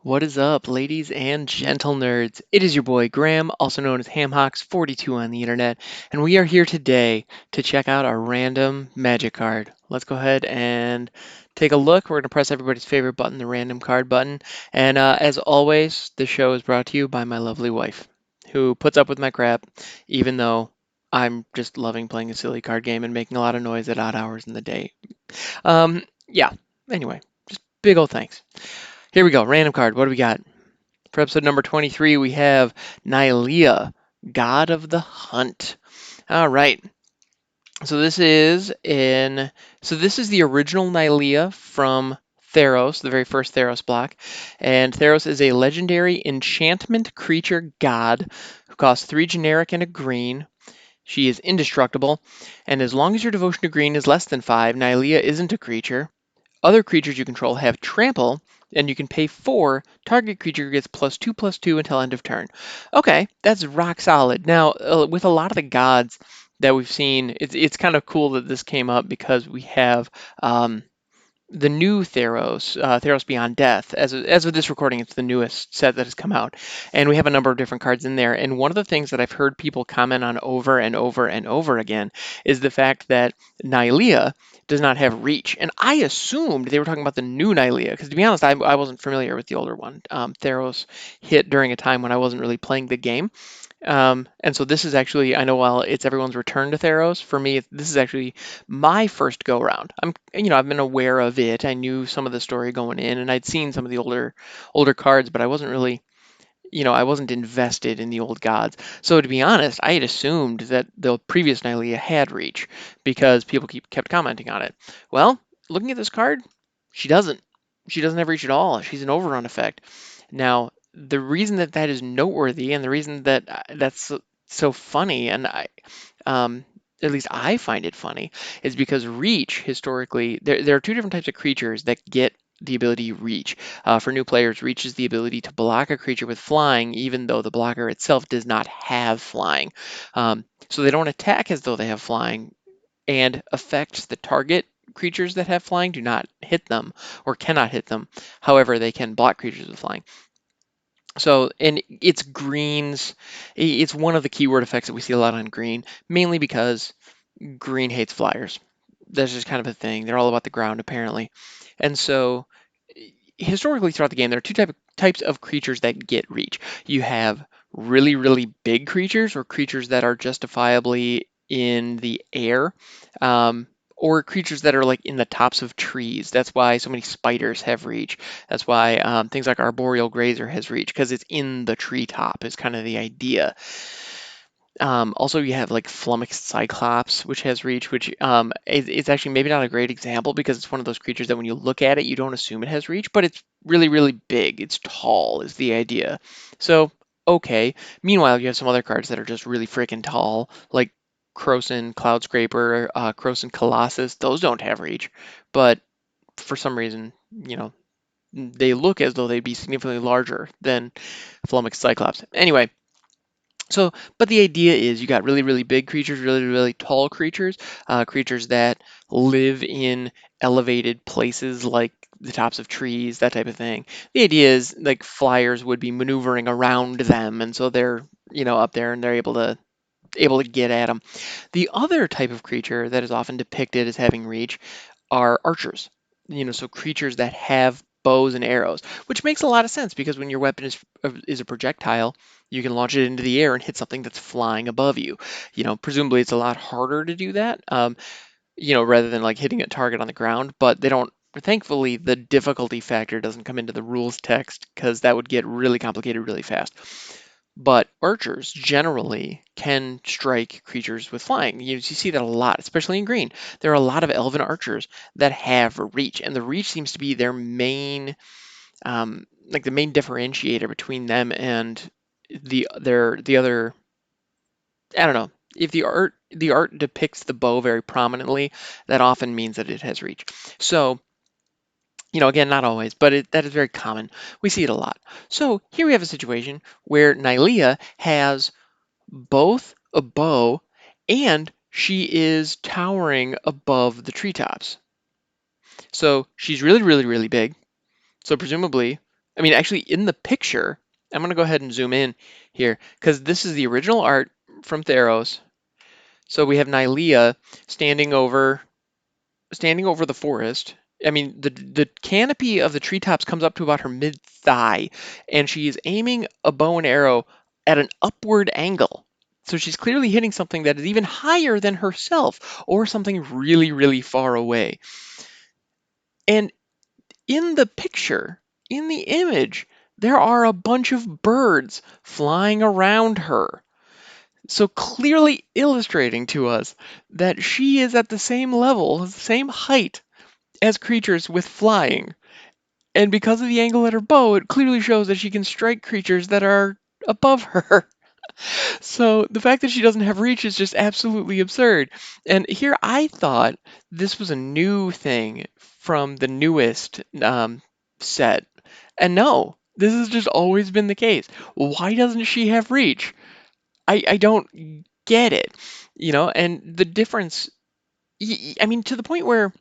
What is up, ladies and gentle nerds? It is your boy Graham, also known as HamHawks42 on the internet, and we are here today to check out our random magic card. Let's go ahead and take a look. We're going to press everybody's favorite button, the random card button. And as always, the show is brought to you by my lovely wife, who puts up with my crap, even though I'm just loving playing a silly card game and making a lot of noise at odd hours in the day. Yeah, anyway, just big old thanks. Here we go. Random card. What do we got? For episode number 23, we have Nylea, God of the Hunt. All right. So this is the original Nylea from Theros, the very first Theros block. And Theros is a legendary enchantment creature god who costs 3 generic and a green. She is indestructible, and as long as your devotion to green is less than 5, Nylea isn't a creature. Other creatures you control have trample, and you can pay 4. Target creature gets +2/+2 until end of turn. Okay, that's rock solid. Now, with a lot of the gods that we've seen, it's kind of cool that this came up because we have the new Theros, Theros Beyond Death. As of this recording, it's the newest set that has come out, and we have a number of different cards in there. And one of the things that I've heard people comment on over and over and over again is the fact that Nylea does not have reach. And I assumed they were talking about the new Nylea, because to be honest, I wasn't familiar with the older one. Theros hit during a time when I wasn't really playing the game. And so this is actually, I know while it's everyone's return to Theros, for me, this is actually my first go around. I've been aware of it. I knew some of the story going in, and I'd seen some of the older cards, but I wasn't really, I wasn't invested in the old gods. So to be honest, I had assumed that the previous Nylea had reach because people kept commenting on it. Well, looking at this card, she doesn't. She doesn't have reach at all. She's an overrun effect. Now, the reason that that is noteworthy and the reason that that's so funny, and at least I find it funny, is because reach historically, there are two different types of creatures that get the ability reach. For new players, reach is the ability to block a creature with flying, even though the blocker itself does not have flying. So they don't attack as though they have flying, and effects the target creatures that have flying do not hit them or cannot hit them. However, they can block creatures with flying. So, and it's greens. It's one of the keyword effects that we see a lot on green, mainly because green hates flyers. That's just kind of a thing. They're all about the ground, apparently. And so, historically throughout the game, there are types of creatures that get reach. You have really, really big creatures, or creatures that are justifiably in the air, or creatures that are like in the tops of trees. That's why so many spiders have reach. That's why things like Arboreal Grazer has reach, because it's in the treetop, is kind of the idea. Also, you have like Flummoxed Cyclops, which has reach, which it's actually maybe not a great example because it's one of those creatures that when you look at it, you don't assume it has reach, but it's really, really big. It's tall, is the idea. So, okay. Meanwhile, you have some other cards that are just really freaking tall, like Croson, Cloudscraper, Croson Colossus. Those don't have reach, but for some reason, they look as though they'd be significantly larger than Flummoxed Cyclops. Anyway. So, but the idea is you got really, really big creatures, really, really tall creatures, creatures that live in elevated places like the tops of trees, that type of thing. The idea is like flyers would be maneuvering around them, and so they're, up there and they're able to get at them. The other type of creature that is often depicted as having reach are archers. So creatures that have bows and arrows, which makes a lot of sense because when your weapon is a projectile, you can launch it into the air and hit something that's flying above you. Presumably it's a lot harder to do that, rather than like hitting a target on the ground, but they don't. Thankfully, the difficulty factor doesn't come into the rules text because that would get really complicated really fast. But archers generally can strike creatures with flying. You see that a lot, especially in green. There are a lot of elven archers that have reach, and the reach seems to be their main, like the main differentiator between them and the other. I don't know. If the art depicts the bow very prominently, that often means that it has reach. So again, not always, but that is very common. We see it a lot. So here we have a situation where Nylea has both a bow and she is towering above the treetops. So she's really, really, really big. So presumably I mean, actually, in the picture, I'm going to go ahead and zoom in here because this is the original art from Theros. So we have Nylea standing over standing over the forest. I mean, the canopy of the treetops comes up to about her mid thigh, and she is aiming a bow and arrow at an upward angle. So she's clearly hitting something that is even higher than herself, or something really, really far away. And in the picture, in the image, there are a bunch of birds flying around her. So clearly illustrating to us that she is at the same level, the same height as creatures with flying. And because of the angle at her bow, it clearly shows that she can strike creatures that are above her. So the fact that she doesn't have reach is just absolutely absurd. And here I thought this was a new thing from the newest set. And no, this has just always been the case. Why doesn't she have reach? I don't get it. And the difference, I mean, to the point where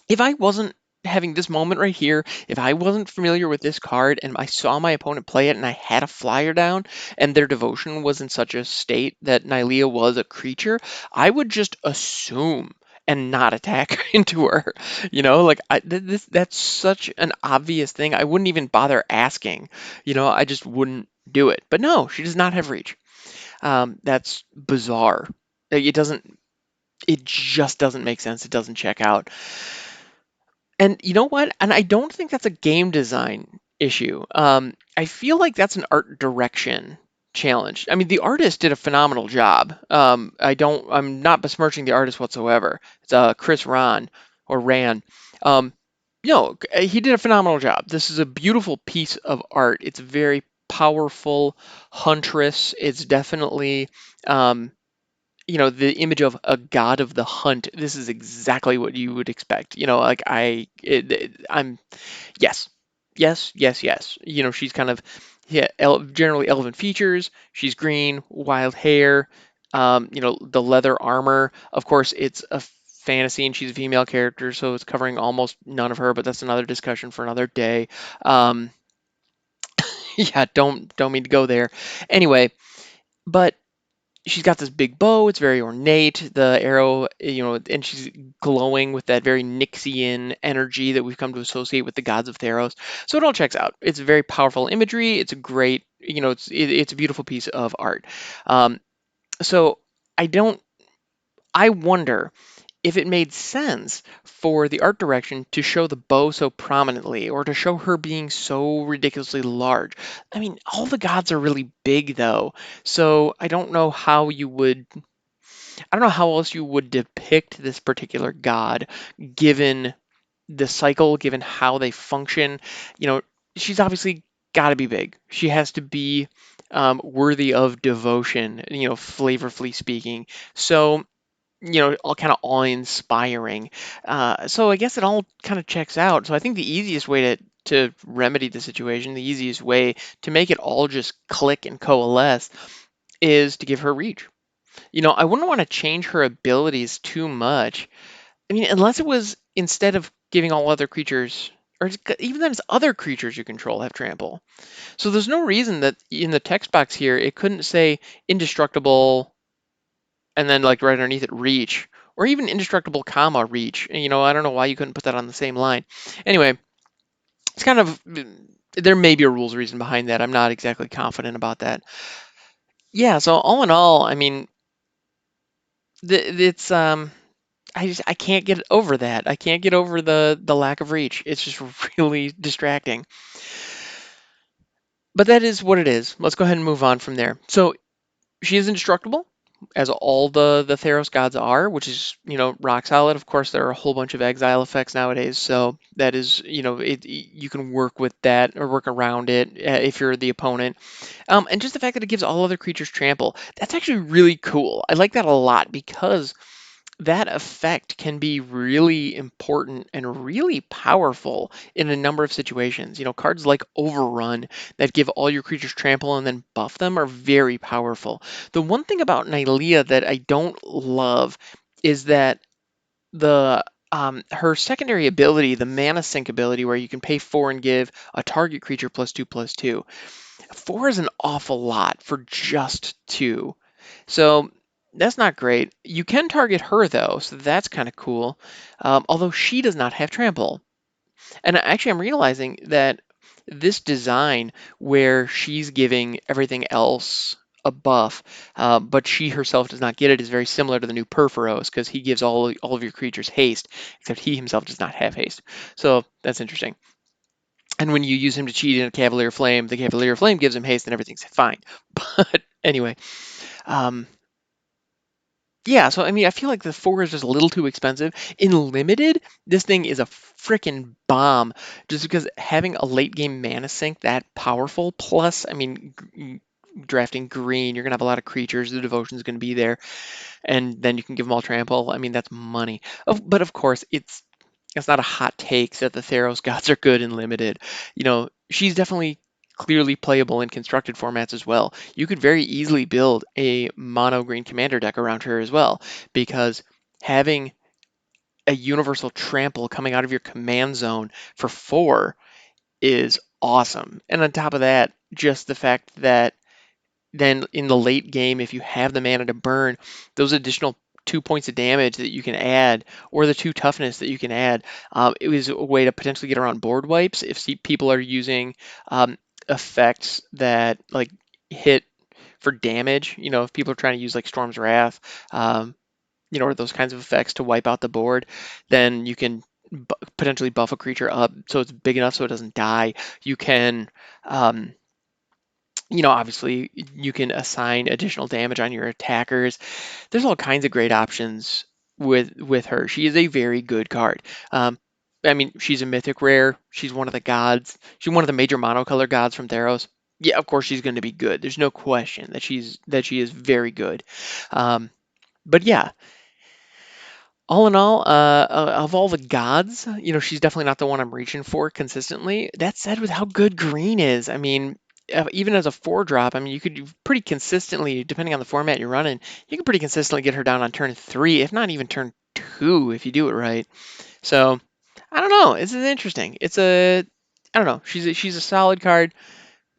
if I wasn't having this moment right here, if I wasn't familiar with this card and I saw my opponent play it and I had a flyer down and their devotion was in such a state that Nylea was a creature, I would just assume and not attack into her. Like that's such an obvious thing. I wouldn't even bother asking. I just wouldn't do it. But no, she does not have reach. That's bizarre. It doesn't. It just doesn't make sense. It doesn't check out. And you know what? And I don't think that's a game design issue. I feel like that's an art direction challenge. I mean, the artist did a phenomenal job. I'm not besmirching the artist whatsoever. It's Chris Ran or Ran. Um, he did a phenomenal job. This is a beautiful piece of art. It's very powerful, huntress. It's definitely um, the image of a god of the hunt. This is exactly what you would expect. Like I'm yes, yes, yes, yes. She's kind of yeah, generally elven features. She's green, wild hair. The leather armor. Of course, it's a fantasy and she's a female character, so it's covering almost none of her. But that's another discussion for another day. Um, yeah, don't mean to go there. Anyway, but she's got this big bow. It's very ornate. The arrow, and she's glowing with that very Nixian energy that we've come to associate with the gods of Theros. So it all checks out. It's very powerful imagery. It's a great, it's a beautiful piece of art. Um, so I don't. I wonder if it made sense for the art direction to show the bow so prominently or to show her being so ridiculously large. I mean, all the gods are really big though. So I don't know how else you would depict this particular god given the cycle, given how they function. You know, she's obviously got to be big. She has to be worthy of devotion, flavorfully speaking. So, all kind of awe-inspiring. So I guess it all kind of checks out. So I think the easiest way to remedy the situation, the easiest way to make it all just click and coalesce is to give her reach. I wouldn't want to change her abilities too much. I mean, unless it was instead of giving all other creatures, or even then it's other creatures you control have trample. So there's no reason that in the text box here it couldn't say indestructible and then like right underneath it reach, or even indestructible comma reach. And, I don't know why you couldn't put that on the same line. Anyway, it's kind of there may be a rules reason behind that. I'm not exactly confident about that. Yeah. So all in all, I mean, it's I can't get over that. I can't get over the lack of reach. It's just really distracting. But that is what it is. Let's go ahead and move on from there. So she is indestructible, as all the Theros gods are, which is rock solid. Of course, there are a whole bunch of exile effects nowadays, so that is you can work with that or work around it if you're the opponent. And just the fact that it gives all other creatures trample, that's actually really cool. I like that a lot because that effect can be really important and really powerful in a number of situations. Cards like Overrun that give all your creatures trample and then buff them are very powerful. The one thing about Nylea that I don't love is that the her secondary ability, the Mana Sync ability, where you can pay 4 and give a target creature +2/+2. 4 is an awful lot for just 2. So that's not great. You can target her though, so that's kind of cool. Although she does not have trample. And actually, I'm realizing that this design where she's giving everything else a buff, but she herself does not get it, is very similar to the new Perforos because he gives all of your creatures haste, except he himself does not have haste. So that's interesting. And when you use him to cheat in a Cavalier Flame, the Cavalier Flame gives him haste and everything's fine. But anyway, um, yeah, so I mean, I feel like the 4 is just a little too expensive. In limited, this thing is a freaking bomb just because having a late game mana sink that powerful, plus, I mean, drafting green, you're going to have a lot of creatures, the devotion is going to be there, and then you can give them all trample. I mean, that's money. But of course, it's not a hot take that the Theros gods are good and limited. She's definitely clearly playable in constructed formats as well. You could very easily build a mono green commander deck around her as well, because having a universal trample coming out of your command zone for 4 is awesome. And on top of that, just the fact that then in the late game, if you have the mana to burn, those additional 2 points of damage that you can add, or the 2 toughness that you can add, it was a way to potentially get around board wipes if people are using effects that like hit for damage. If people are trying to use like Storm's Wrath, or those kinds of effects to wipe out the board, then you can potentially buff a creature up so it's big enough so it doesn't die. You can obviously you can assign additional damage on your attackers. There's all kinds of great options with her. She is a very good card. I mean, she's a mythic rare. She's one of the gods. She's one of the major monocolor gods from Theros. Yeah, of course she's going to be good. There's no question that she is very good. But yeah, all in all, of all the gods, she's definitely not the one I'm reaching for consistently. That said, with how good green is, I mean, even as a 4 drop, I mean, you could pretty consistently, depending on the format you're running, you can pretty consistently get her down on turn 3, if not even turn 2, if you do it right. So, I don't know. It's interesting. I don't know. She's a solid card,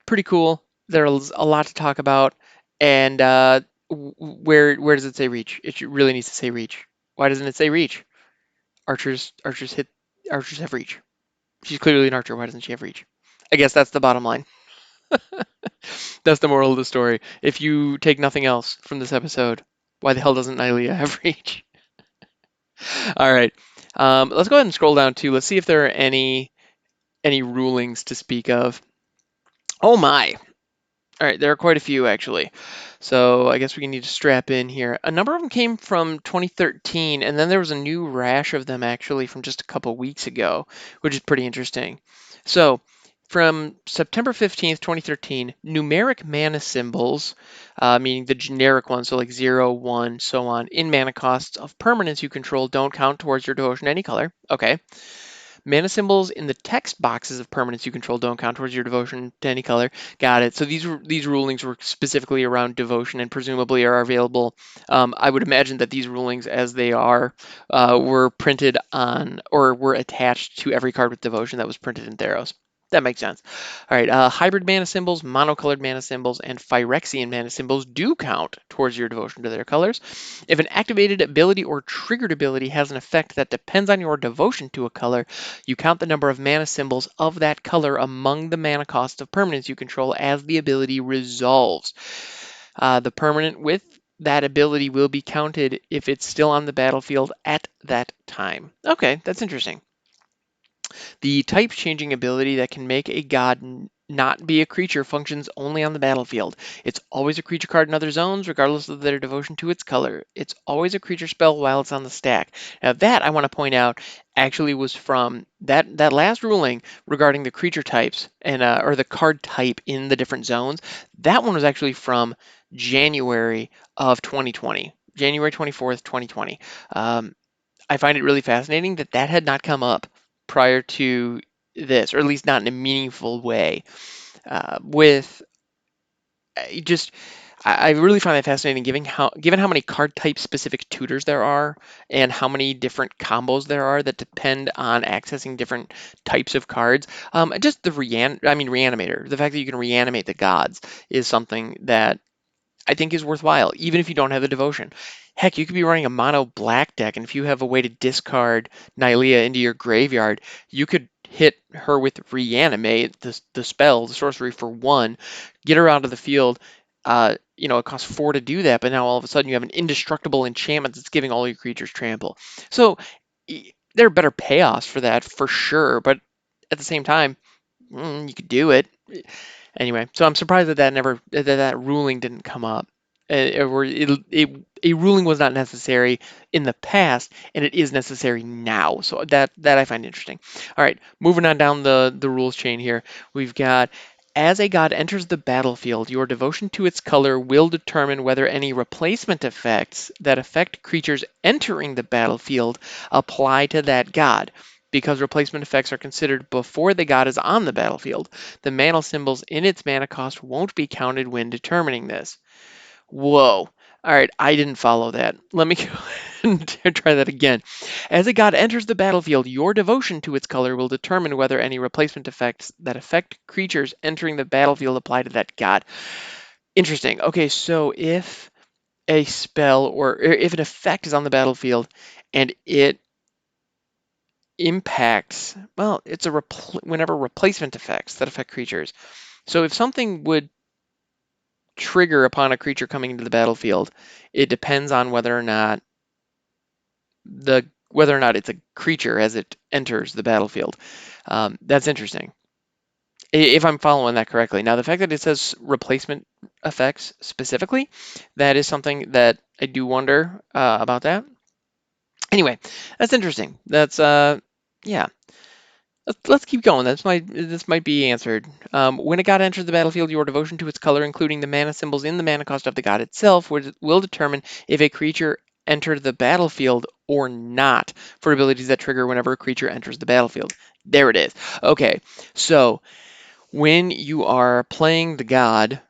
pretty cool. There's a lot to talk about, and where does it say reach? It really needs to say reach. Why doesn't it say reach? Archers have reach. She's clearly an archer. Why doesn't she have reach? I guess that's the bottom line. That's the moral of the story. If you take nothing else from this episode, why the hell doesn't Nylea have reach? All right. Let's go ahead and scroll down too. Let's see if there are any rulings to speak of. Oh my. All right, there are quite a few actually. So I guess we need to strap in here. A number of them came from 2013, and then there was a new rash of them actually from just a couple weeks ago, which is pretty interesting. So from September 15th, 2013, numeric mana symbols, meaning the generic ones, so like 0, 1, so on, in mana costs of permanents you control don't count towards your devotion to any color. Okay. Mana symbols in the text boxes of permanents you control don't count towards your devotion to any color. Got it. So these rulings were specifically around devotion and presumably are available. I would imagine that these rulings, as they are, were printed on or were attached to every card with devotion that was printed in Theros. That makes sense. All right, hybrid mana symbols, monocolored mana symbols, and Phyrexian mana symbols do count towards your devotion to their colors. If an activated ability or triggered ability has an effect that depends on your devotion to a color, you count the number of mana symbols of that color among the mana cost of permanents you control as the ability resolves. The permanent with that ability will be counted if it's still on the battlefield at that time. Okay, that's interesting. The type changing ability that can make a god not be a creature functions only on the battlefield. It's always a creature card in other zones, regardless of their devotion to its color. It's always a creature spell while it's on the stack. Now that I want to point out actually was from that last ruling regarding the creature types and or the card type in the different zones. That one was actually from January of 2020, January 24th, 2020. I find it really fascinating that that had not come up prior to this, or at least not in a meaningful way. With just, I really find that fascinating, given how many card type specific tutors there are, and how many different combos there are that depend on accessing different types of cards. Just the reanimator, the fact that you can reanimate the gods is something that I think is worthwhile, even if you don't have the devotion. Heck, you could be running a mono black deck, and if you have a way to discard Nylea into your graveyard, you could hit her with reanimate the spell, the sorcery for one, get her out of the field. It costs four to do that, but now all of a sudden you have an indestructible enchantment that's giving all your creatures trample. So there are better payoffs for that for sure, but at the same time, you could do it. Anyway, so I'm surprised that ruling didn't come up, or a ruling was not necessary in the past, and it is necessary now. So that I find interesting. All right, moving on down the rules chain here, we've got. As a god enters the battlefield, your devotion to its color will determine whether any replacement effects that affect creatures entering the battlefield apply to that god. Because replacement effects are considered before the god is on the battlefield, the mana symbols in its mana cost won't be counted when determining this. Whoa. All right, I didn't follow that. Let me go and try that again. As a god enters the battlefield, your devotion to its color will determine whether any replacement effects that affect creatures entering the battlefield apply to that god. Interesting. Okay, so if a spell or if an effect is on the battlefield and it impacts, well, it's whenever replacement effects that affect creatures. So if something would trigger upon a creature coming into the battlefield, it depends on whether or not it's a creature as it enters the battlefield. That's interesting. If I'm following that correctly. Now, the fact that it says replacement effects specifically, that is something that I do wonder about that. Anyway, that's interesting. That's yeah. Let's keep going. This might be answered. When a god enters the battlefield, your devotion to its color, including the mana symbols in the mana cost of the god itself, will determine if a creature entered the battlefield or not for abilities that trigger whenever a creature enters the battlefield. There it is. Okay, so when you are playing the god,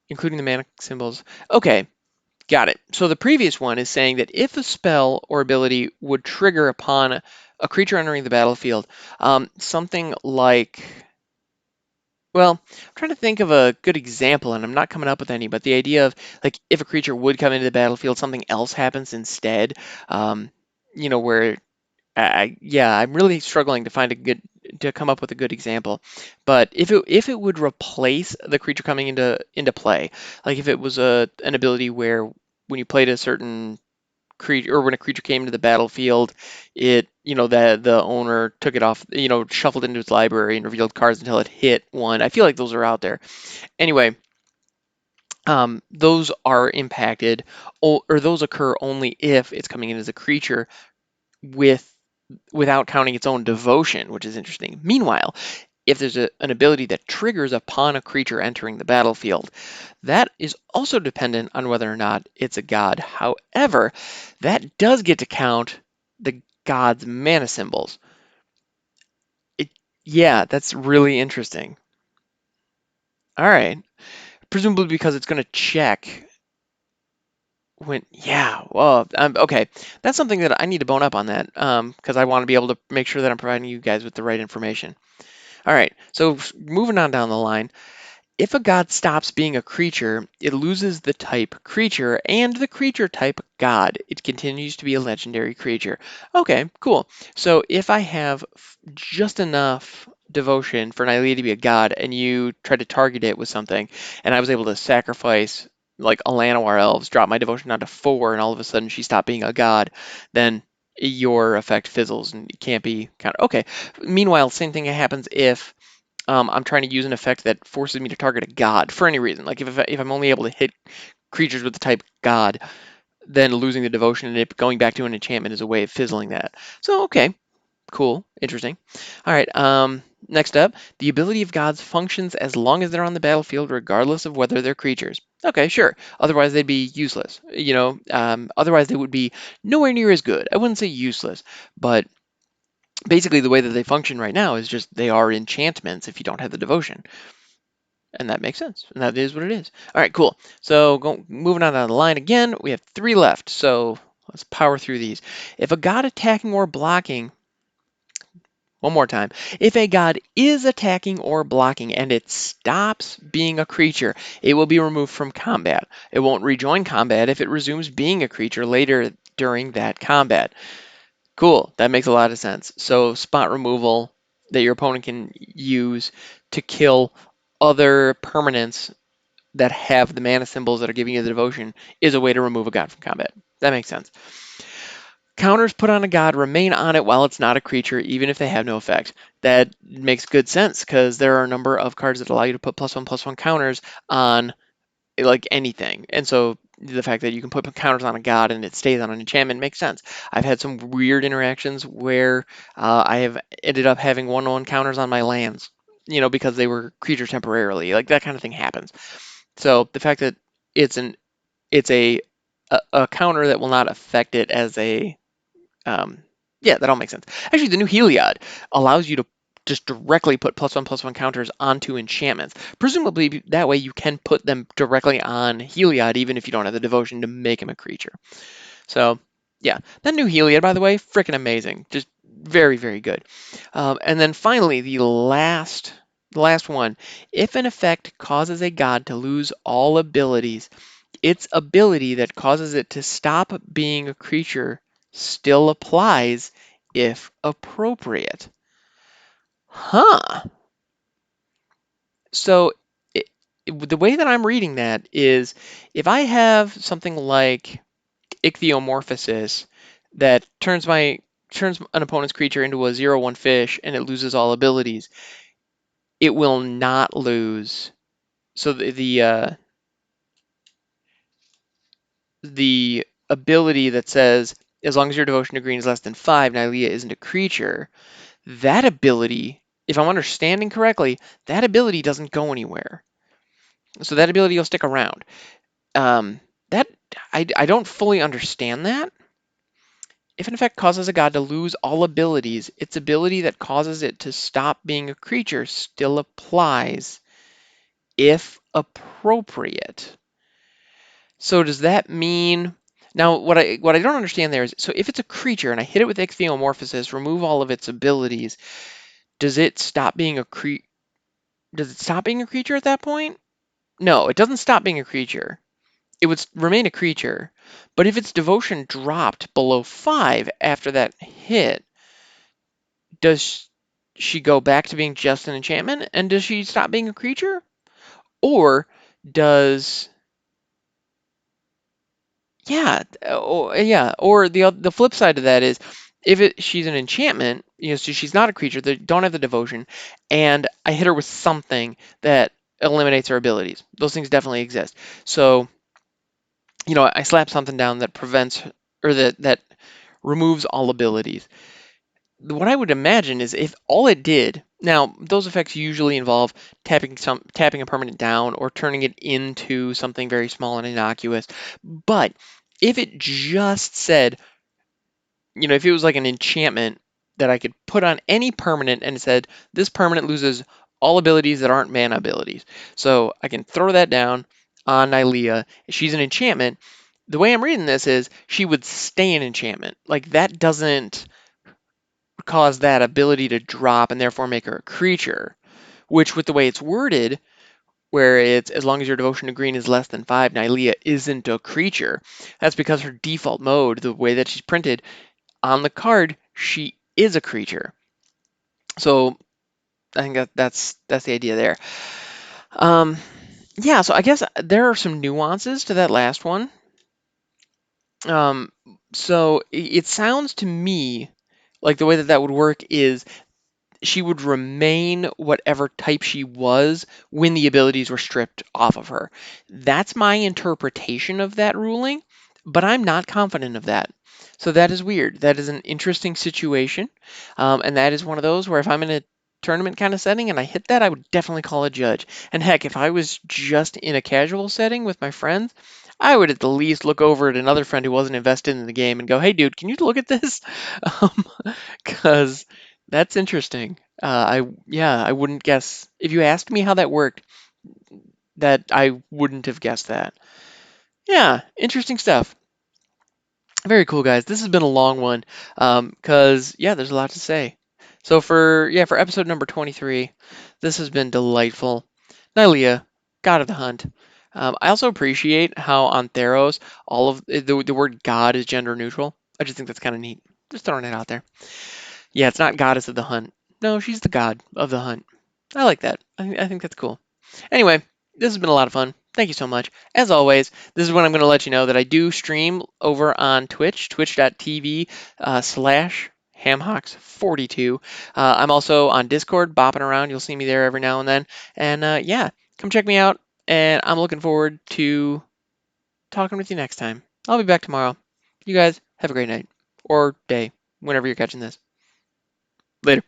including the mana symbols, okay, got it. So the previous one is saying that if a spell or ability would trigger upon a creature entering the battlefield, something like, well, I'm trying to think of a good example, and I'm not coming up with any, but the idea of like if a creature would come into the battlefield, something else happens instead. Um, where yeah, I'm really struggling to come up with a good example. But if it would replace the creature coming into play, like if it was an ability where when you played a certain creature or when a creature came to the battlefield, the owner took it off, shuffled into its library and revealed cards until it hit one. I feel like those are out there. Anyway, those are impacted, or those occur only if it's coming in as a creature with without counting its own devotion, which is interesting. Meanwhile, if there's an ability that triggers upon a creature entering the battlefield, that is also dependent on whether or not it's a god. However, that does get to count the god's mana symbols. It, yeah, that's really interesting. All right. Presumably because it's going to check yeah, well, okay. That's something that I need to bone up on that, because I want to be able to make sure that I'm providing you guys with the right information. All right, so moving on down the line, if a god stops being a creature, it loses the type creature and the creature type god. It continues to be a legendary creature. Okay, cool. So if I have just enough devotion for Nylea to be a god and you try to target it with something, and I was able to sacrifice like a Llanowar Elves, drop my devotion down to 4, and all of a sudden she stopped being a god, then your effect fizzles and it can't be counted. Okay. Meanwhile, same thing happens if I'm trying to use an effect that forces me to target a god for any reason. Like if I'm only able to hit creatures with the type god, then losing the devotion and it going back to an enchantment is a way of fizzling that. So okay, cool, interesting. All right. Next up, the ability of gods functions as long as they're on the battlefield, regardless of whether they're creatures. Okay, sure. Otherwise, they'd be useless. Otherwise they would be nowhere near as good. I wouldn't say useless, but basically the way that they function right now is just they are enchantments if you don't have the devotion. And that makes sense. And that is what it is. All right, cool. So moving on down the line again, we have 3 left. So let's power through these. If a god attacking or blocking, one more time. If a god is attacking or blocking and it stops being a creature, it will be removed from combat. It won't rejoin combat if it resumes being a creature later during that combat. Cool. That makes a lot of sense. So spot removal that your opponent can use to kill other permanents that have the mana symbols that are giving you the devotion is a way to remove a god from combat. That makes sense. Counters put on a god remain on it while it's not a creature, even if they have no effect. That makes good sense because there are a number of cards that allow you to put +1/+1 counters on like anything. And so the fact that you can put counters on a god and it stays on an enchantment makes sense. I've had some weird interactions where I have ended up having 1/1 counters on my lands, because they were creatures temporarily. Like that kind of thing happens. So the fact that it's an it's a counter that will not affect it as a yeah, that all makes sense. Actually, the new Heliod allows you to just directly put +1/+1 counters onto enchantments. Presumably that way you can put them directly on Heliod even if you don't have the devotion to make him a creature. So yeah, that new Heliod, by the way, freaking amazing. Just very, very good. And then finally, the last one. If an effect causes a god to lose all abilities, its ability that causes it to stop being a creature still applies if appropriate. Huh. So the way that I'm reading that is if I have something like ichthyomorphosis that turns an opponent's creature into a 0/1 fish and it loses all abilities, it will not lose. So the ability that says as long as your devotion to green is less than 5, Nylea isn't a creature. That ability, if I'm understanding correctly, that ability doesn't go anywhere. So that ability will stick around. Um, that I don't fully understand that. If an effect causes a god to lose all abilities, its ability that causes it to stop being a creature still applies if appropriate. So does that mean now what I don't understand there is so if it's a creature and I hit it with ichthyomorphosis, remove all of its abilities, does it stop being a does it stop being a creature at that point? No, it doesn't stop being a creature. It would remain a creature. But if its devotion dropped below 5 after that hit, does she go back to being just an enchantment? And does she stop being a creature? Or does yeah, yeah, or the flip side of that is if she's an enchantment, so she's not a creature, they don't have the devotion, and I hit her with something that eliminates her abilities. Those things definitely exist. So, I slap something down that prevents or that removes all abilities. What I would imagine is if all it did, now those effects usually involve tapping a permanent down or turning it into something very small and innocuous. But if it just said, if it was like an enchantment that I could put on any permanent and it said this permanent loses all abilities that aren't mana abilities. So I can throw that down on Nylea. She's an enchantment. The way I'm reading this is she would stay an enchantment. Like that doesn't cause that ability to drop and therefore make her a creature, which with the way it's worded, where it's as long as your devotion to green is less than 5, Nylea isn't a creature. That's because her default mode, the way that she's printed on the card, she is a creature. So I think that's the idea there. Yeah, so I guess there are some nuances to that last one. Um, so it sounds to me like the way that would work is she would remain whatever type she was when the abilities were stripped off of her. That's my interpretation of that ruling, but I'm not confident of that. So that is weird. That is an interesting situation. And that is one of those where if I'm in a tournament kind of setting and I hit that, I would definitely call a judge. And heck, if I was just in a casual setting with my friends, I would at the least look over at another friend who wasn't invested in the game and go, "Hey, dude, can you look at this?" Because that's interesting. I wouldn't guess if you asked me how that worked. that I wouldn't have guessed that. Yeah, interesting stuff. Very cool, guys. This has been a long one, because yeah, there's a lot to say. So for episode number 23, this has been delightful. Nylea, God of the Hunt. I also appreciate how on Theros all of the word God is gender neutral. I just think that's kind of neat. Just throwing it out there. Yeah, it's not goddess of the hunt. No, she's the god of the hunt. I like that. I think that's cool. Anyway, this has been a lot of fun. Thank you so much. As always, this is when I'm going to let you know that I do stream over on Twitch, twitch.tv slash hamhocks42. I'm also on Discord, bopping around. You'll see me there every now and then. And yeah, come check me out. And I'm looking forward to talking with you next time. I'll be back tomorrow. You guys have a great night or day, whenever you're catching this. Later.